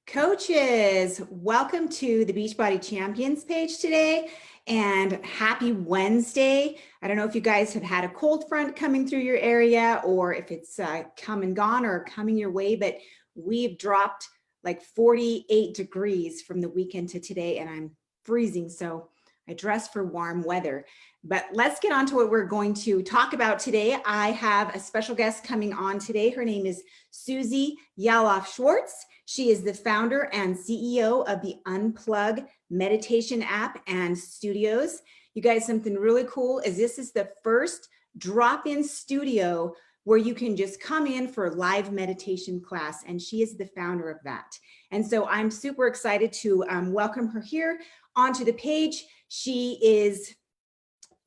Coaches, welcome to the Beachbody Champions page today and happy Wednesday. I don't know if you guys have had a cold front coming through your area or if it's come and gone or coming your way, but we've dropped like 48 degrees from the weekend to today and I'm freezing, so I dress for warm weather. But let's get on to what we're going to talk about today. I have a special guest coming on today. Her name is Suze Yalof Schwartz. She is the founder and CEO of the Unplug meditation app and studios. You guys, something really cool is this is the first drop-in studio where you can just come in for a live meditation class, and she is the founder of that. And so I'm super excited to welcome her here onto the page. She is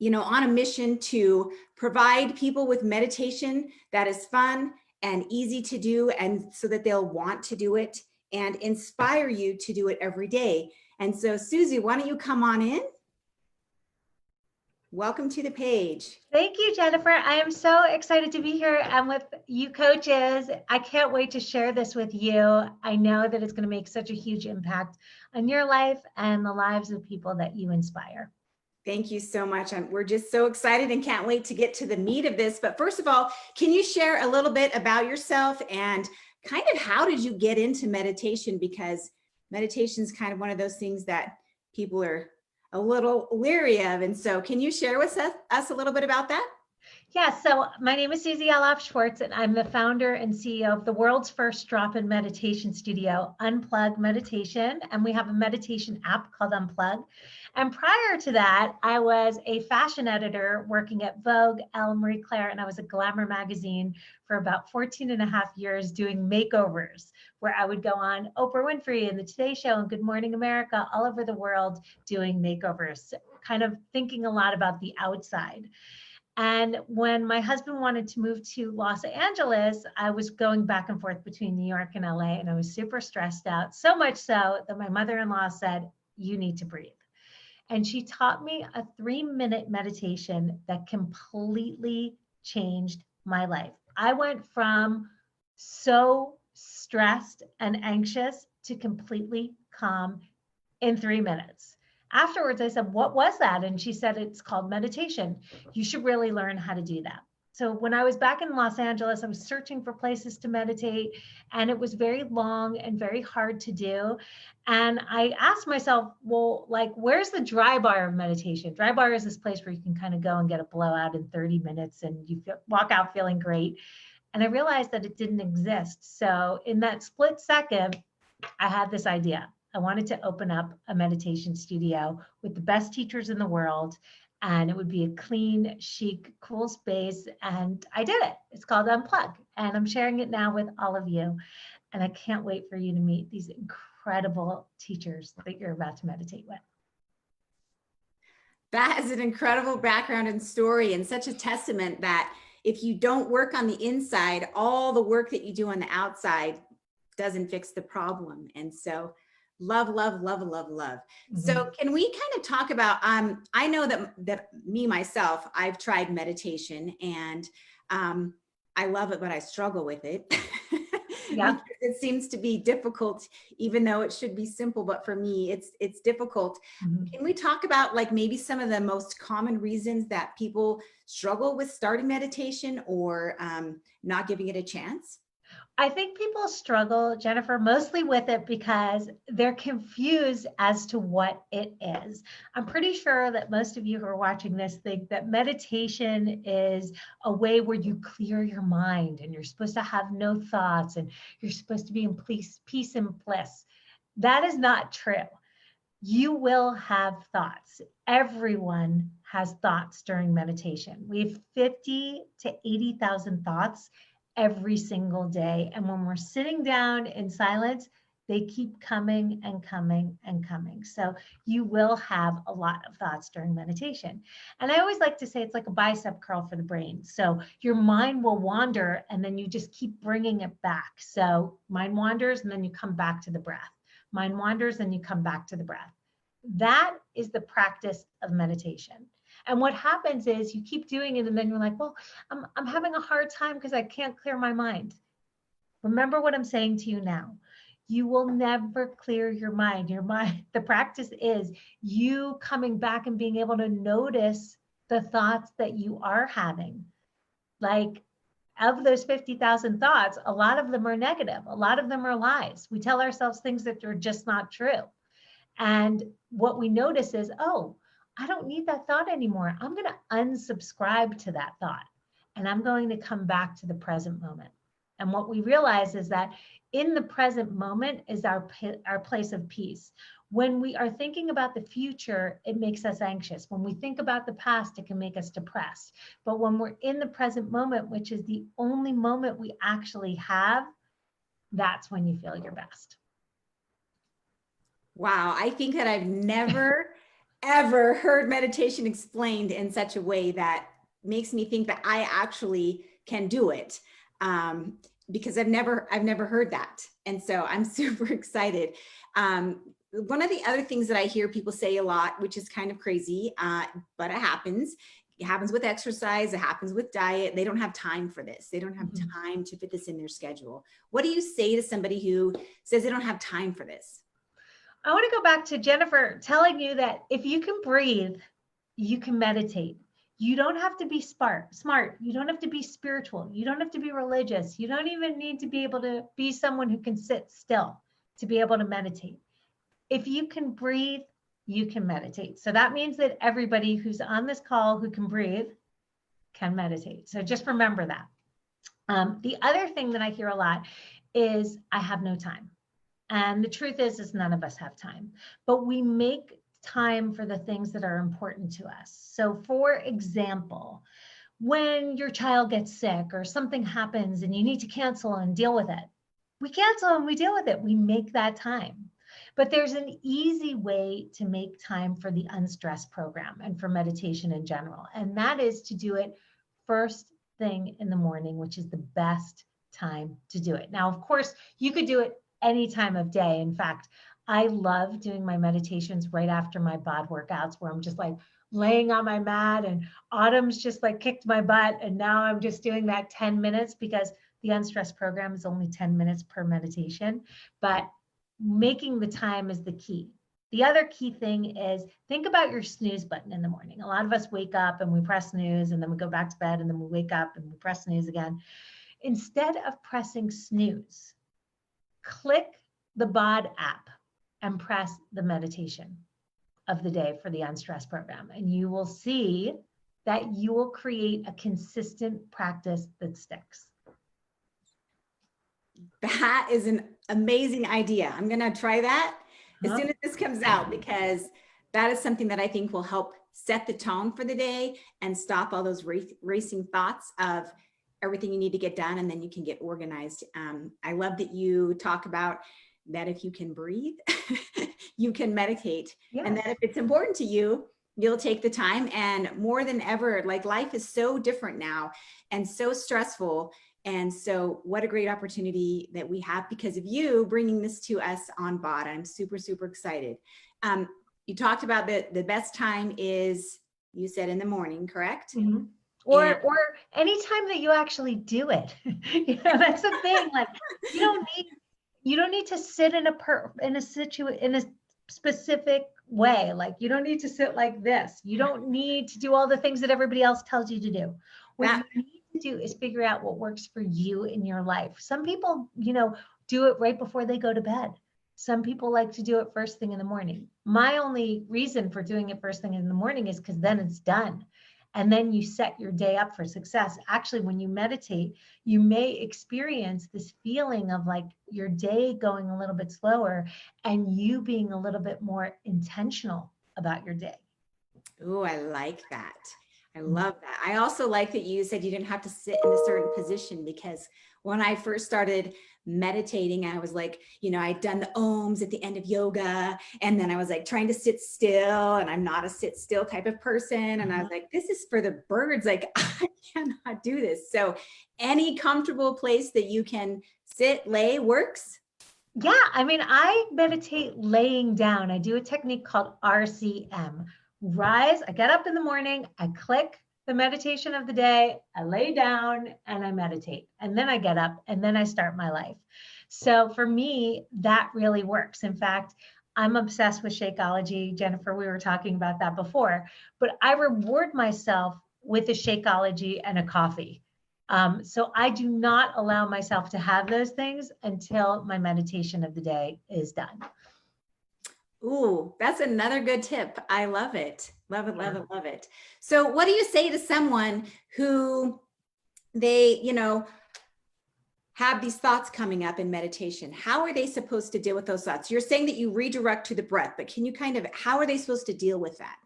on a mission to provide people with meditation that is fun and easy to do, and so that they'll want to do it and inspire you to do it every day. And so Suze, why don't you come on in? Welcome to the page. Thank you, Jennifer. I am so excited to be here and with you coaches. I can't wait to share this with you. I know that it's going to make such a huge impact on your life and the lives of people that you inspire. Thank you so much. We're just so excited and can't wait to get to the meat of this. But first of all, can you share a little bit about yourself and kind of how did you get into meditation? Because meditation is kind of one of those things that people are a little leery of. And so can you share with us a little bit about that? Yeah, so my name is Suze Yalof Schwartz, and I'm the founder and CEO of the world's first drop-in meditation studio, Unplug Meditation, and we have a meditation app called Unplug. And prior to that, I was a fashion editor working at Vogue, Elle, Marie Claire, and I was a Glamour magazine for about 14 and a half years doing makeovers, where I would go on Oprah Winfrey and the Today Show and Good Morning America all over the world doing makeovers, kind of thinking a lot about the outside. And when my husband wanted to move to Los Angeles, I was going back and forth between New York and LA, and I was super stressed out, so much so that my mother-in-law said, "You need to breathe." And she taught me a 3-minute meditation that completely changed my life. I went from so stressed and anxious to completely calm in 3 minutes. Afterwards, I said, "What was that?" And she said, "It's called meditation. You should really learn how to do that." So when I was back in Los Angeles, I was searching for places to meditate, and it was very long and very hard to do. And I asked myself, well, like, where's the dry bar of meditation? Dry bar is this place where you can kind of go and get a blowout in 30 minutes and you walk out feeling great. And I realized that it didn't exist. So in that split second, I had this idea. I wanted to open up a meditation studio with the best teachers in the world, and it would be a clean, chic, cool space. And I did it. It's called Unplug, and I'm sharing it now with all of you. And I can't wait for you to meet these incredible teachers that you're about to meditate with. That is an incredible background and story, and such a testament that if you don't work on the inside, all the work that you do on the outside doesn't fix the problem. And so love, love, love, love, love. Mm-hmm. So can we kind of talk about, I know that me, myself, I've tried meditation and I love it, but I struggle with it. Yeah. It seems to be difficult, even though it should be simple, but for me, it's difficult. Mm-hmm. Can we talk about like maybe some of the most common reasons that people struggle with starting meditation or not giving it a chance? I think people struggle, Jennifer, mostly with it because they're confused as to what it is. I'm pretty sure that most of you who are watching this think that meditation is a way where you clear your mind and you're supposed to have no thoughts and you're supposed to be in peace and bliss. That is not true. You will have thoughts. Everyone has thoughts during meditation. We have 50 to 80,000 thoughts every single day. And when we're sitting down in silence, they keep coming and coming and coming. So you will have a lot of thoughts during meditation. And I always like to say it's like a bicep curl for the brain. So your mind will wander and then you just keep bringing it back. So mind wanders and then you come back to the breath. Mind wanders and you come back to the breath. That is the practice of meditation. And what happens is you keep doing it and then you're like, well, I'm having a hard time because I can't clear my mind. Remember what I'm saying to you now. you will never clear your mind. Your mind, the practice is you coming back and being able to notice the thoughts that you are having. Like, of those 50,000 thoughts, a lot of them are negative. A lot of them are lies. We tell ourselves things that are just not true. And what we notice is, oh, I don't need that thought anymore. I'm going to unsubscribe to that thought. And I'm going to come back to the present moment. And what we realize is that in the present moment is our place of peace. When we are thinking about the future, it makes us anxious. When we think about the past, it can make us depressed. But when we're in the present moment, which is the only moment we actually have, that's when you feel your best. Wow, I think that I've never, ever heard meditation explained in such a way that makes me think that I actually can do it. Because I've never heard that. And so I'm super excited. One of the other things that I hear people say a lot, which is kind of crazy, but it happens. It happens with exercise. It happens with diet. They don't have time for this. They don't have time to fit this in their schedule. What do you say to somebody who says they don't have time for this? I want to go back to Jennifer telling you that if you can breathe, you can meditate. You don't have to be smart. You don't have to be spiritual. You don't have to be religious. You don't even need to be able to be someone who can sit still to be able to meditate. If you can breathe, you can meditate. So that means that everybody who's on this call who can breathe can meditate. So just remember that. The other thing that I hear a lot is, I have no time. And the truth is none of us have time, but we make time for the things that are important to us. So for example, when your child gets sick or something happens and you need to cancel and deal with it, we cancel and we deal with it. We make that time. But there's an easy way to make time for the Unstress program and for meditation in general. And that is to do it first thing in the morning, which is the best time to do it. Now, of course, you could do it any time of day. In fact, I love doing my meditations right after my bod workouts, where I'm just like laying on my mat and Autumn's just like kicked my butt. And now I'm just doing that 10 minutes because the Unstress program is only 10 minutes per meditation, but making the time is the key. The other key thing is, think about your snooze button in the morning. A lot of us wake up and we press snooze and then we go back to bed and then we wake up and we press snooze again. Instead of pressing snooze, click the bod app and press the meditation of the day for the Unstress program. And you will see that you will create a consistent practice that sticks. That is an amazing idea. I'm going to try that as soon as this comes out, because that is something that I think will help set the tone for the day and stop all those racing thoughts of everything you need to get done, and then you can get organized. I love that you talk about that if you can breathe, you can meditate. Yes. And that if it's important to you, you'll take the time. And more than ever, like, life is so different now and so stressful. And so what a great opportunity that we have because of you bringing this to us on BOD. I'm super, super excited. You talked about the best time is, you said, in the morning, correct? Mm-hmm. Or anytime that you actually do it. You know, that's the thing. Like, you don't need to sit in a specific way. Like, you don't need to sit like this. You don't need to do all the things that everybody else tells you to do. What you need to do is figure out what works for you in your life. Some people, do it right before they go to bed. Some people like to do it first thing in the morning. My only reason for doing it first thing in the morning is because then it's done. And then you set your day up for success. Actually, when you meditate, you may experience this feeling of like your day going a little bit slower and you being a little bit more intentional about your day. Oh, I like that. I love that. I also like that you said you didn't have to sit in a certain position, because when I first started meditating, I was like, I'd done the ohms at the end of yoga. And then I was like trying to sit still, and I'm not a sit still type of person. And I was like, this is for the birds. Like, I cannot do this. So any comfortable place that you can sit, lay works. Yeah. I mean, I meditate laying down. I do a technique called RCM. Rise, I get up in the morning, I click the meditation of the day, I lay down and I meditate. And then I get up and then I start my life. So for me, that really works. In fact, I'm obsessed with Shakeology. Jennifer, we were talking about that before, but I reward myself with a Shakeology and a coffee. So I do not allow myself to have those things until my meditation of the day is done. Ooh, that's another good tip. I love it. Love it, love it, love it. So what do you say to someone who they, have these thoughts coming up in meditation? How are they supposed to deal with those thoughts? You're saying that you redirect to the breath, but can you how are they supposed to deal with that?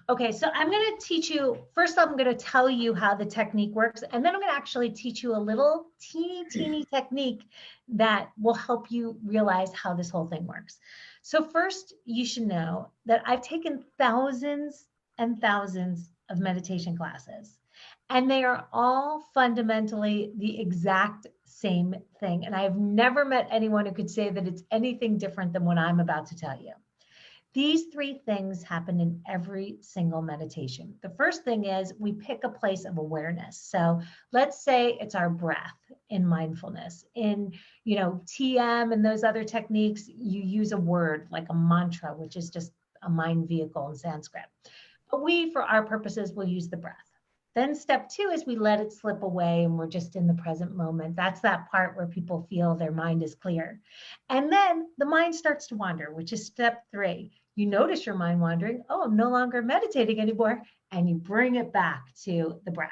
Okay, so I'm going to teach you, first I'm going to tell you how the technique works, and then I'm going to actually teach you a little teeny technique that will help you realize how this whole thing works. So first, you should know that I've taken thousands and thousands of meditation classes, and they are all fundamentally the exact same thing. And I've never met anyone who could say that it's anything different than what I'm about to tell you. These three things happen in every single meditation. The first thing is we pick a place of awareness. So let's say it's our breath in mindfulness. In, TM and those other techniques, you use a word like a mantra, which is just a mind vehicle in Sanskrit. But we, for our purposes, will use the breath. Then step two is we let it slip away and we're just in the present moment. That's that part where people feel their mind is clear. And then the mind starts to wander, which is step three. You notice your mind wandering. Oh, I'm no longer meditating anymore. And you bring it back to the breath.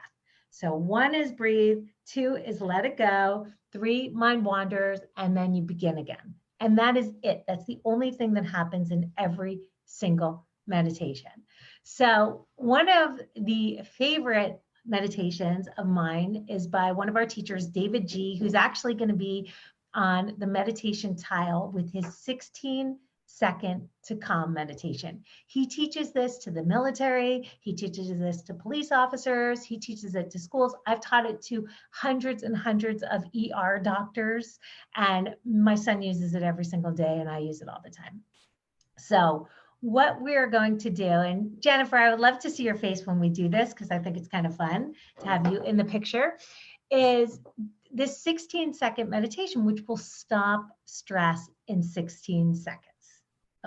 So one is breathe, two is let it go, three, mind wanders, and then you begin again. And that is it. That's the only thing that happens in every single meditation. So one of the favorite meditations of mine is by one of our teachers, David G., who's actually going to be on the meditation tile with his 16-second to calm meditation. He teaches this to the military. He teaches this to police officers. He teaches it to schools. I've taught it to hundreds and hundreds of ER doctors, and my son uses it every single day, and I use it all the time. So what we're going to do, and Jennifer, I would love to see your face when we do this because I think it's kind of fun to have you in the picture, is this 16-second meditation, which will stop stress in 16 seconds.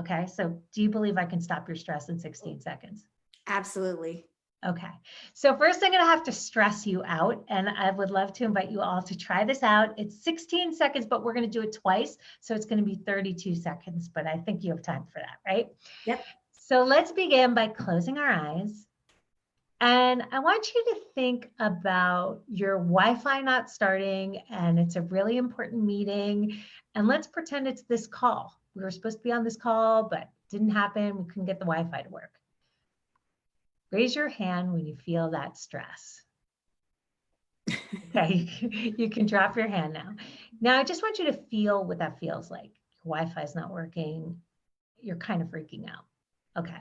Okay, so do you believe I can stop your stress in 16 seconds? Absolutely. Okay, so first I'm going to have to stress you out, and I would love to invite you all to try this out. It's 16 seconds, but we're going to do it twice, so it's going to be 32 seconds, but I think you have time for that, right? Yep. So let's begin by closing our eyes, and I want you to think about your Wi-Fi not starting, and it's a really important meeting, and let's pretend it's this call. We were supposed to be on this call, but it didn't happen. We couldn't get the Wi-Fi to work. Raise your hand when you feel that stress. Okay, you can drop your hand now. Now, I just want you to feel what that feels like. Your Wi-Fi is not working. You're kind of freaking out. Okay.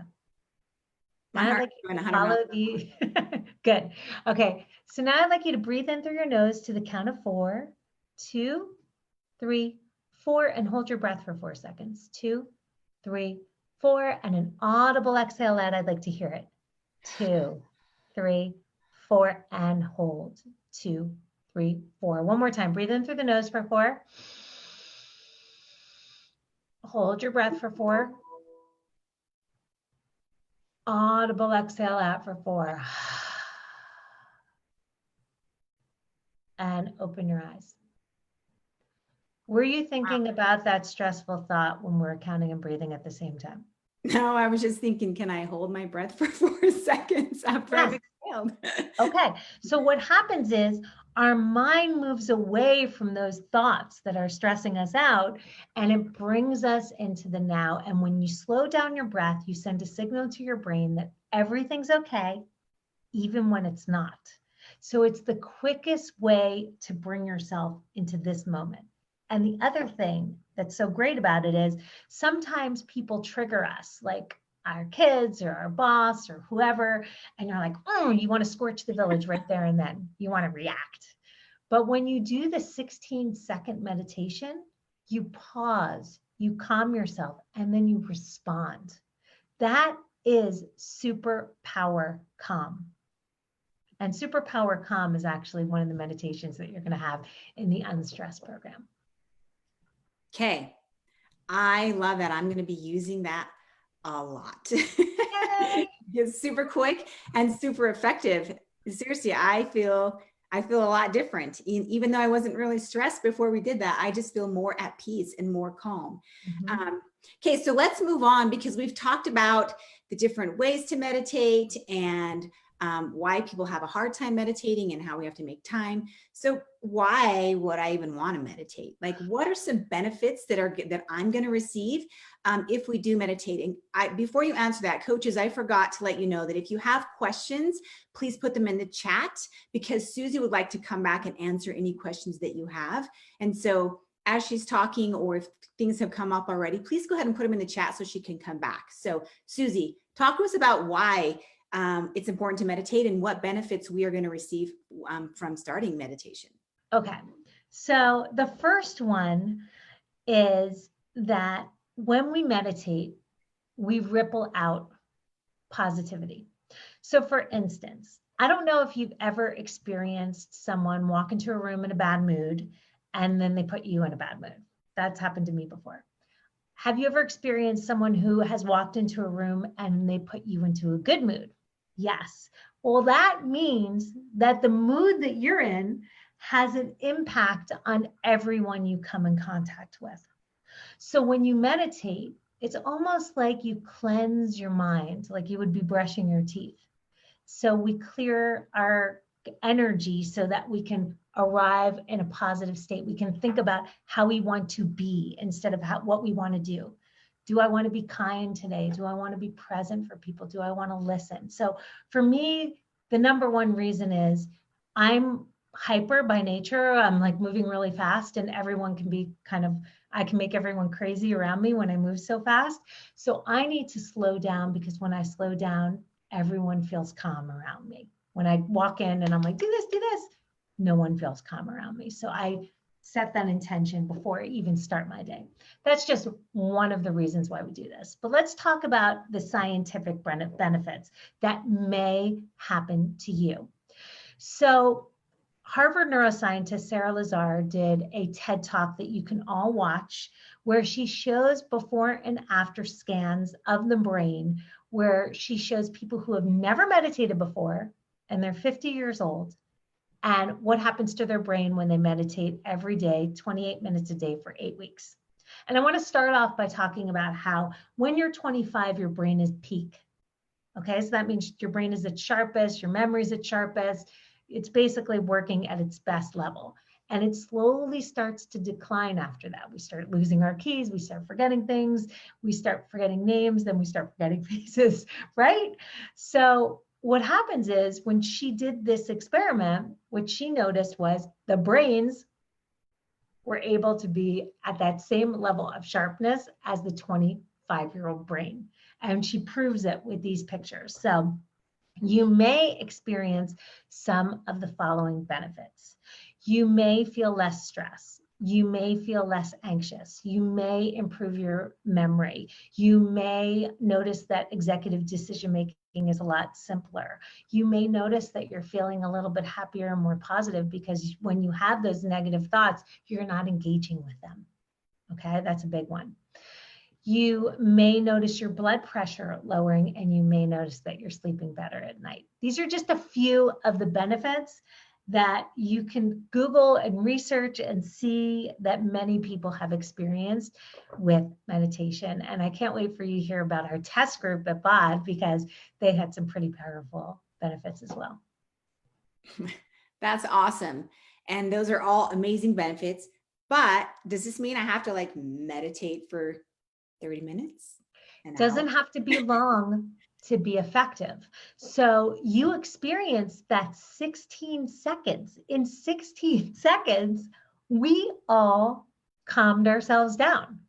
Now I'd like you to follow the, good. Okay, so now I'd like you to breathe in through your nose to the count of 4, 2, 3, 4, and hold your breath for 4 seconds. 2, 3, 4, and an audible exhale out. I'd like to hear it. 2, 3, 4, and hold. 2, 3, 4. One more time. Breathe in through the nose for 4. Hold your breath for 4. Audible exhale out for 4. And open your eyes. Were you thinking about that stressful thought when we're counting and breathing at the same time? No, I was just thinking, can I hold my breath for 4 seconds after I've exhaled? Okay, so what happens is our mind moves away from those thoughts that are stressing us out, and it brings us into the now. And when you slow down your breath, you send a signal to your brain that everything's okay, even when it's not. So it's the quickest way to bring yourself into this moment. And the other thing that's so great about it is sometimes people trigger us, like our kids or our boss or whoever, and you're like, oh, you want to scorch the village right there and then. You want to react. But when you do the 16-second meditation, you pause, you calm yourself, and then you respond. That is superpower calm. And superpower calm is actually one of the meditations that you're going to have in the Unstress program. Okay. I love that. I'm going to be using that a lot. Yay! It's super quick and super effective. Seriously, I feel a lot different. Even though I wasn't really stressed before we did that, I just feel more at peace and more calm. Mhm. Okay, so let's move on because we've talked about the different ways to meditate and why people have a hard time meditating and how we have to make time. So why would I even want to meditate? Like, what are some benefits that I'm going to receive if we do meditate? And before you answer that, coaches, I forgot to let you know that if you have questions, please put them in the chat because Susie would like to come back and answer any questions that you have. And so as she's talking, or if things have come up already, please go ahead and put them in the chat so she can come back. So Susie, talk to us about why it's important to meditate and what benefits we are going to receive from starting meditation. Okay. So the first one is that when we meditate, we ripple out positivity. So for instance, I don't know if you've ever experienced someone walk into a room in a bad mood and then they put you in a bad mood. That's happened to me before. Have you ever experienced someone who has walked into a room and they put you into a good mood? Yes. Well, that means that the mood that you're in has an impact on everyone you come in contact with. So when you meditate, it's almost like you cleanse your mind, like you would be brushing your teeth. So we clear our energy so that we can arrive in a positive state. We can think about how we want to be instead of what we want to do. Do I want to be kind today? Do I want to be present for people? Do I want to listen? So for me, the number one reason is I'm hyper by nature. I'm like moving really fast, and everyone can be I can make everyone crazy around me when I move so fast. So I need to slow down because when I slow down, everyone feels calm around me. When I walk in and I'm like, do this, no one feels calm around me. So I set that intention before I even start my day. That's just one of the reasons why we do this. But let's talk about the scientific benefits that may happen to you. So Harvard neuroscientist Sarah Lazar did a TED Talk that you can all watch where she shows before and after scans of the brain, where she shows people who have never meditated before and they're 50 years old and what happens to their brain when they meditate every day, 28 minutes a day for 8 weeks. And I want to start off by talking about how when you're 25, your brain is peak. Okay, so that means your brain is its sharpest, your memory is its sharpest. It's basically working at its best level. And it slowly starts to decline after that. We start losing our keys, we start forgetting things, we start forgetting names, then we start forgetting faces, right? So what happens is when she did this experiment, what she noticed was the brains were able to be at that same level of sharpness as the 25-year-old brain. And she proves it with these pictures. So you may experience some of the following benefits. You may feel less stress. You may feel less anxious. You may improve your memory. You may notice that executive decision making is a lot simpler. You may notice that you're feeling a little bit happier and more positive because when you have those negative thoughts, you're not engaging with them. Okay, that's a big one. You may notice your blood pressure lowering, and you may notice that you're sleeping better at night. These are just a few of the benefits that you can Google and research and see that many people have experienced with meditation. And I can't wait for you to hear about our test group at BOD because they had some pretty powerful benefits as well. That's awesome. And those are all amazing benefits. But does this mean I have to like meditate for 30 minutes? Doesn't have to be long to be effective. So you experience that 16 seconds. In 16 seconds, we all calmed ourselves down.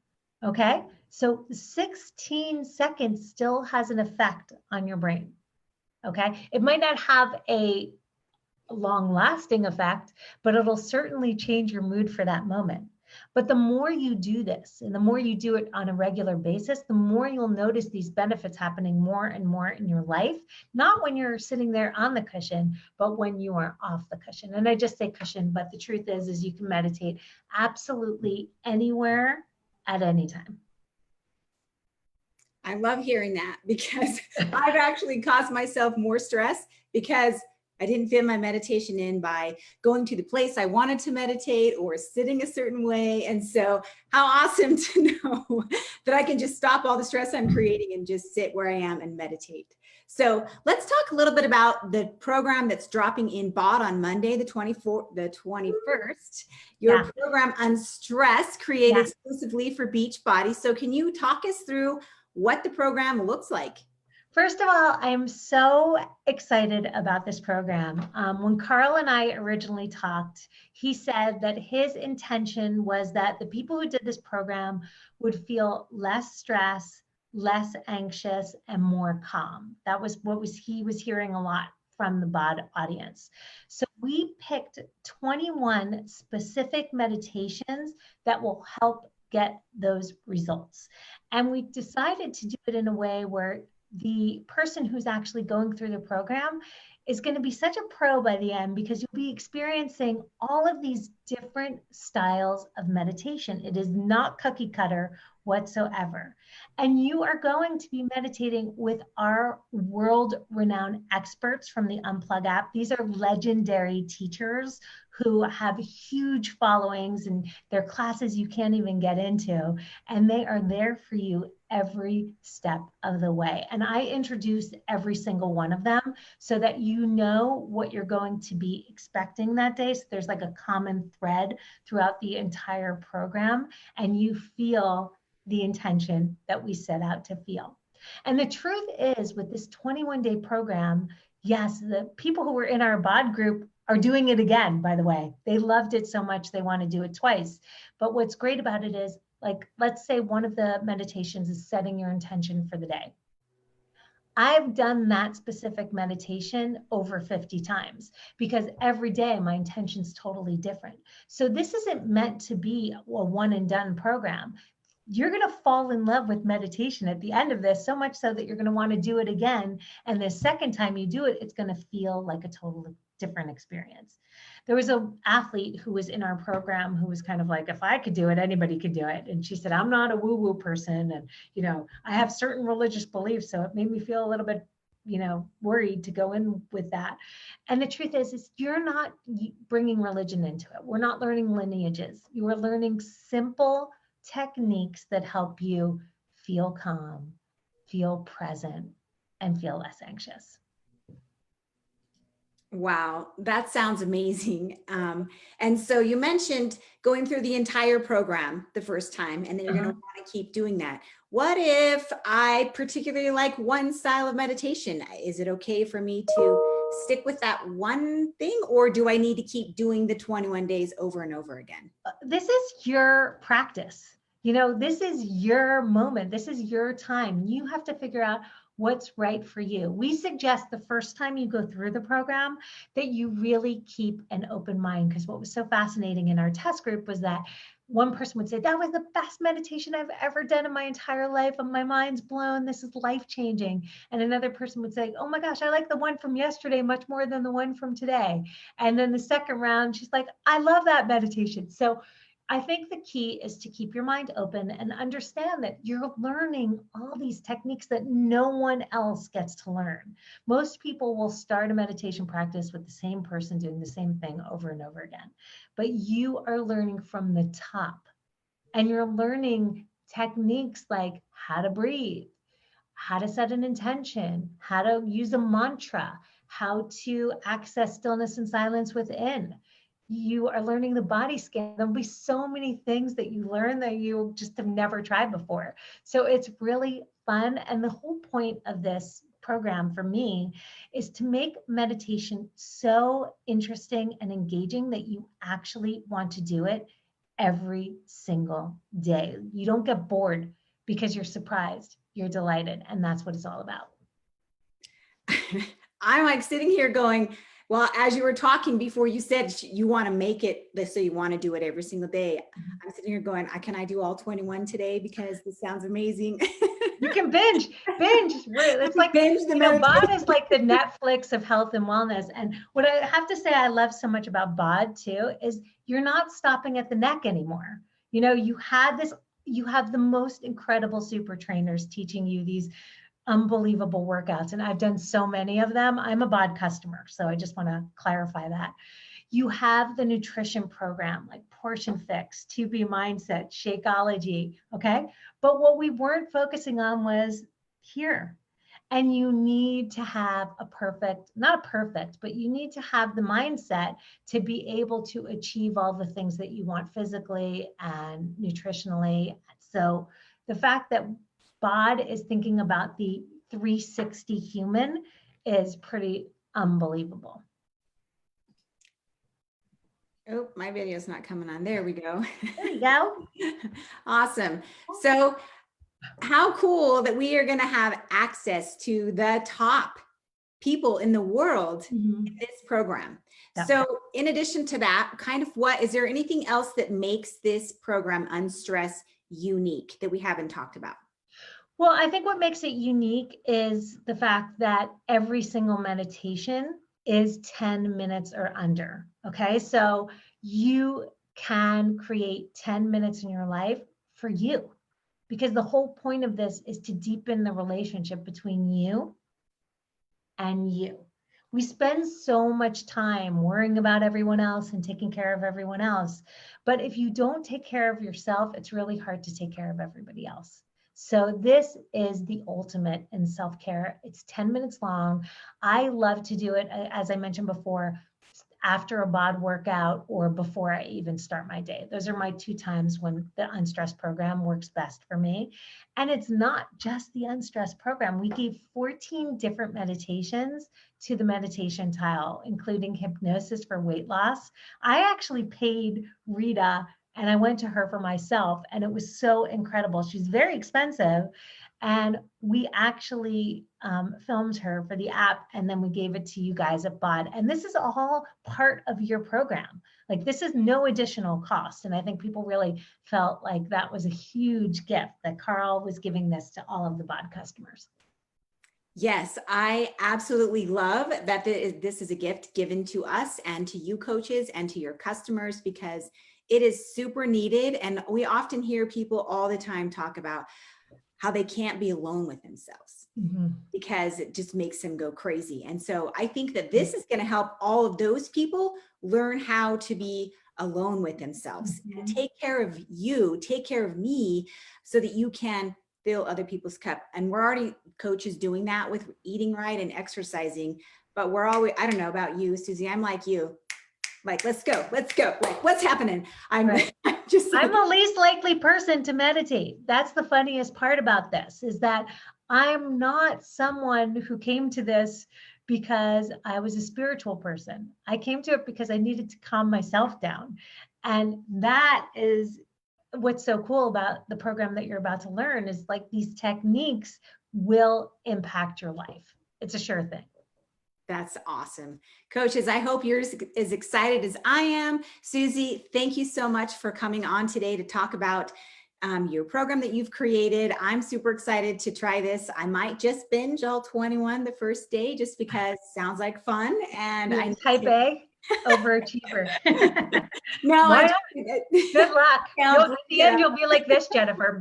Okay. So 16 seconds still has an effect on your brain. Okay. It might not have a long lasting effect, but it'll certainly change your mood for that moment. But the more you do this and the more you do it on a regular basis, the more you'll notice these benefits happening more and more in your life, not when you're sitting there on the cushion, but when you are off the cushion. And I just say cushion, but the truth is you can meditate absolutely anywhere at any time. I love hearing that because I've actually caused myself more stress because I didn't fit my meditation in by going to the place I wanted to meditate or sitting a certain way. And so how awesome to know that I can just stop all the stress I'm creating and just sit where I am and meditate. So let's talk a little bit about the program that's dropping in BOD on Monday, the 21st. Your program Unstress, created exclusively for Beachbody. So can you talk us through what the program looks like? First of all, I am so excited about this program. When Carl and I originally talked, he said that his intention was that the people who did this program would feel less stress, less anxious, and more calm. That was what he was hearing a lot from the BOD audience. So we picked 21 specific meditations that will help get those results. And we decided to do it in a way where the person who's actually going through the program is going to be such a pro by the end, because you'll be experiencing all of these different styles of meditation. It is not cookie cutter whatsoever. And you are going to be meditating with our world-renowned experts from the Unplug app. These are legendary teachers who have huge followings, and their classes you can't even get into, and they are there for you every step of the way. And I introduce every single one of them so that you know what you're going to be expecting that day. So there's like a common thread throughout the entire program, and you feel the intention that we set out to feel. And the truth is, with this 21-day program, yes, the people who were in our BOD group are doing it again, by the way. They loved it so much they want to do it twice. But what's great about it is, like, let's say one of the meditations is setting your intention for the day. I've done that specific meditation over 50 times because every day my intention's totally different. So this isn't meant to be a one and done program. You're going to fall in love with meditation at the end of this, so much so that you're going to want to do it again. And the second time you do it, it's going to feel like a totally different experience. There was an athlete who was in our program who was kind of like, if I could do it, anybody could do it. And she said, I'm not a woo-woo person. And, you know, I have certain religious beliefs. So it made me feel a little bit, you know, worried to go in with that. And the truth is you're not bringing religion into it. We're not learning lineages. You are learning simple techniques that help you feel calm, feel present, and feel less anxious. Wow, that sounds amazing. And so you mentioned going through the entire program the first time, and then you're going to want to keep doing that. What if I particularly like one style of meditation? Is it okay for me to stick with that one thing, or do I need to keep doing the 21 days over and over again? This is your practice. You know, this is your moment. This is your time. You have to figure out what's right for you. We suggest the first time you go through the program that you really keep an open mind, because what was so fascinating in our test group was that one person would say, that was the best meditation I've ever done in my entire life, and my mind's blown. This is life-changing. And another person would say, oh my gosh, I like the one from yesterday much more than the one from today. And then the second round, she's like, I love that meditation. So I think the key is to keep your mind open and understand that you're learning all these techniques that no one else gets to learn. Most people will start a meditation practice with the same person doing the same thing over and over again. But you are learning from the top, and you're learning techniques like how to breathe, how to set an intention, how to use a mantra, how to access stillness and silence within. You are learning the body scan. There'll be so many things that you learn that you just have never tried before. So it's really fun. And the whole point of this program for me is to make meditation so interesting and engaging that you actually want to do it every single day. You don't get bored because you're surprised, you're delighted. And that's what it's all about. I'm like sitting here going, well, as you were talking before, you said you want to make it so you want to do it every single day. I'm sitting here going, can I do all 21 today? Because this sounds amazing. You can binge. It's like, binge the BOD is like the Netflix of health and wellness. And what I have to say I love so much about BOD too is you're not stopping at the neck anymore. You know, you had this you have the most incredible super trainers teaching you these unbelievable workouts. And I've done so many of them. I'm a BOD customer, so I just want to clarify that. You have the nutrition program like Portion Fix, 2B Mindset, Shakeology, okay? But what we weren't focusing on was here. And you need to have a perfect, not perfect, but you need to have the mindset to be able to achieve all the things that you want physically and nutritionally. So the fact that BOD is thinking about the 360 human is pretty unbelievable. Oh, my video's not coming on. There we go. There you go. Awesome. So how cool that we are going to have access to the top people in the world in this program. Yeah. So in addition to that, kind of what, is there anything else that makes this program Unstress unique that we haven't talked about? Well, I think what makes it unique is the fact that every single meditation is 10 minutes or under. Okay. So you can create 10 minutes in your life for you, because the whole point of this is to deepen the relationship between you and you. We spend so much time worrying about everyone else and taking care of everyone else. But if you don't take care of yourself, it's really hard to take care of everybody else. So this is the ultimate in self-care. It's 10 minutes long. I love to do it, as I mentioned before, after a BOD workout or before I even start my day. Those are my 2 times when the Unstress program works best for me. And it's not just the Unstress program. We gave 14 different meditations to the meditation tile, including hypnosis for weight loss. I actually paid Rita and I went to her for myself, and it was so incredible. She's very expensive. And we actually filmed her for the app, and then we gave it to you guys at BOD. And this is all part of your program. Like, this is no additional cost. And I think people really felt like that was a huge gift that Carl was giving this to all of the BOD customers. Yes, I absolutely love that this is a gift given to us and to you coaches and to your customers, because it is super needed. And we often hear people all the time talk about how they can't be alone with themselves because it just makes them go crazy. And so I think that this is going to help all of those people learn how to be alone with themselves and take care of you, take care of me, so that you can fill other people's cup. And we're already coaches doing that with eating right and exercising, but we're always, I don't know about you, Susie, I'm like you. Like, let's go. Like, what's happening? I'm right. just like, I'm the least likely person to meditate. That's the funniest part about this, is that I'm not someone who came to this because I was a spiritual person. I came to it because I needed to calm myself down. And that is what's so cool about the program that you're about to learn, is like these techniques will impact your life. It's a sure thing. That's awesome. Coaches, I hope you're as excited as I am. Susie, thank you so much for coming on today to talk about your program that you've created. I'm super excited to try this. I might just binge all 21 the first day, just because it sounds like fun. And I type A, overachiever. No, good luck. At the end, you'll be like this, Jennifer.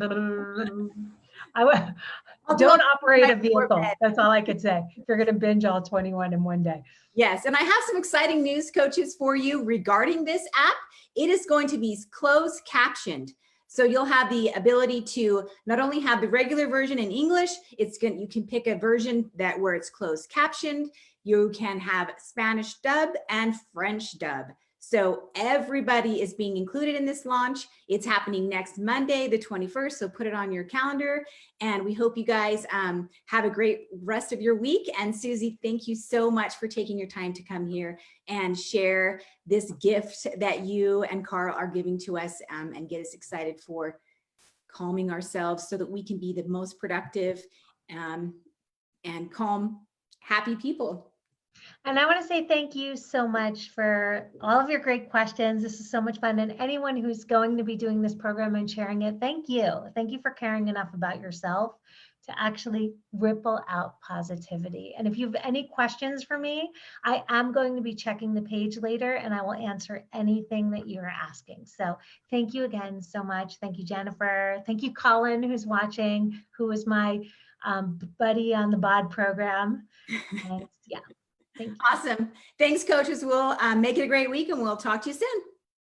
Don't operate a vehicle. That's all I could say. If you're going to binge all 21 in one day. Yes, and I have some exciting news, coaches, for you regarding this app. It is going to be closed captioned. So you'll have the ability to not only have the regular version in English, you can pick a version where it's closed captioned. You can have Spanish dub and French dub. So everybody is being included in this launch. It's happening next Monday, the 21st. So put it on your calendar. And we hope you guys have a great rest of your week. And Susie, thank you so much for taking your time to come here and share this gift that you and Carl are giving to us, and get us excited for calming ourselves so that we can be the most productive and calm, happy people. And I want to say thank you so much for all of your great questions. This is so much fun. And anyone who's going to be doing this program and sharing it, thank you. Thank you for caring enough about yourself to actually ripple out positivity. And if you have any questions for me, I am going to be checking the page later and I will answer anything that you're asking. So thank you again so much. Thank you, Jennifer. Thank you, Colin, who's watching, who is my buddy on the BOD program. And yeah. Thank you. Awesome. Thanks, coaches. We'll make it a great week and we'll talk to you soon.